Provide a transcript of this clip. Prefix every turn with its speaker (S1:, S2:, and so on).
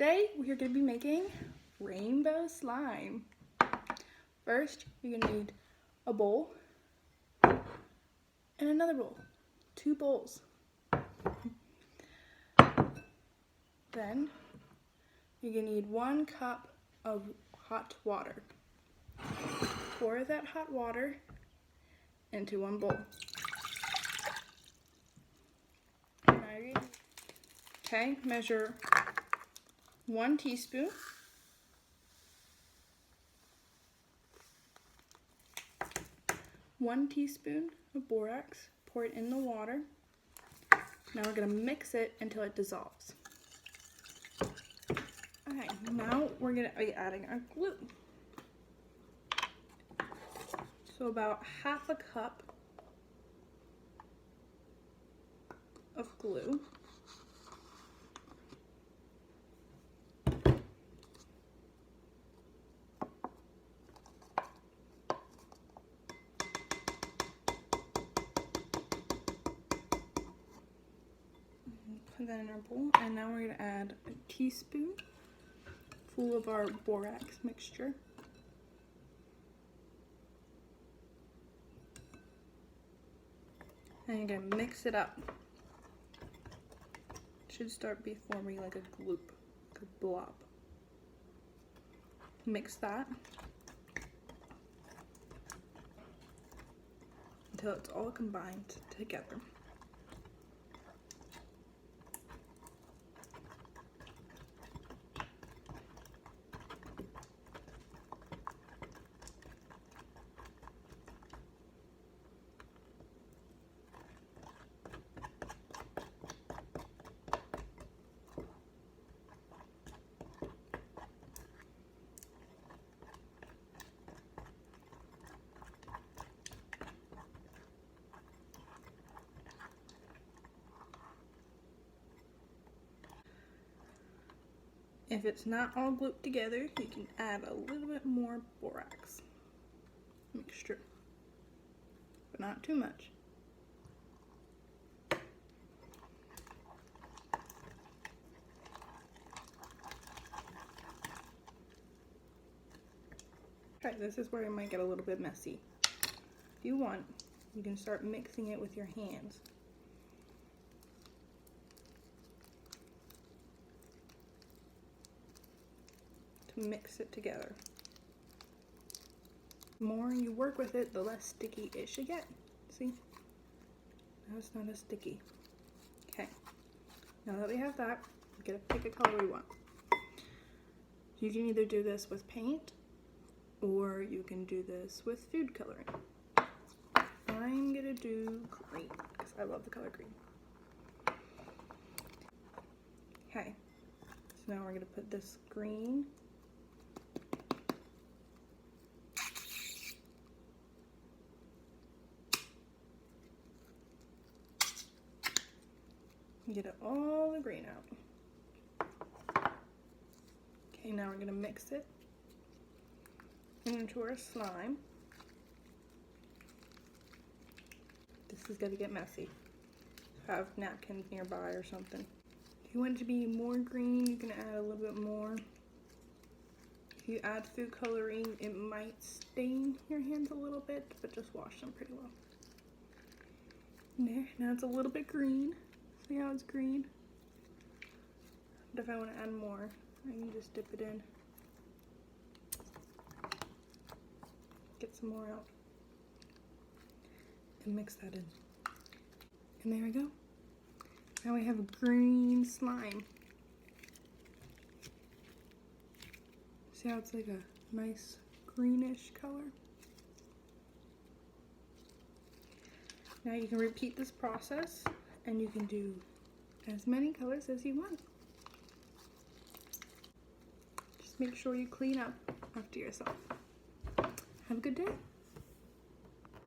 S1: Today we are going to be making rainbow slime. First, you're going to need a bowl and another bowl. 2 bowls. Then, you're going to need 1 cup of hot water. Pour that hot water into 1 bowl. Okay, measure 1 teaspoon. One teaspoon of borax, pour it in the water. Now we're going to mix it until it dissolves. Okay, now we're going to be adding our glue. So about half a cup of glue. Put that in our bowl, and now we're going to add a teaspoon full of our borax mixture. And you're going to mix it up. It should start be forming like a gloop, like a blob. Mix that until it's all combined together. If it's not all glued together, you can add a little bit more borax mixture, but not too much. Okay, this is where it might get a little bit messy. If you want, you can start mixing it with your hands. To mix it together. The more you work with it, the less sticky it should get. See? Now it's not as sticky. Okay. Now that we have that, we're gonna pick a color we want. You can either do this with paint, or you can do this with food coloring. I'm gonna do green, because I love the color green. Okay. So now we're gonna put this green get it all the green out. Okay, now we're gonna mix it into our slime. This is gonna get messy. Have napkins nearby or something. If you want it to be more green, you can add a little bit more. If you add food coloring, it might stain your hands a little bit, but just wash them pretty well. There, now it's a little bit green. See how it's green? But if I want to add more, I can just dip it in. Get some more out. And mix that in. And there we go. Now we have a green slime. See how it's like a nice greenish color? Now you can repeat this process, and you can do as many colors as you want. Just make sure you clean up after yourself. Have a good day.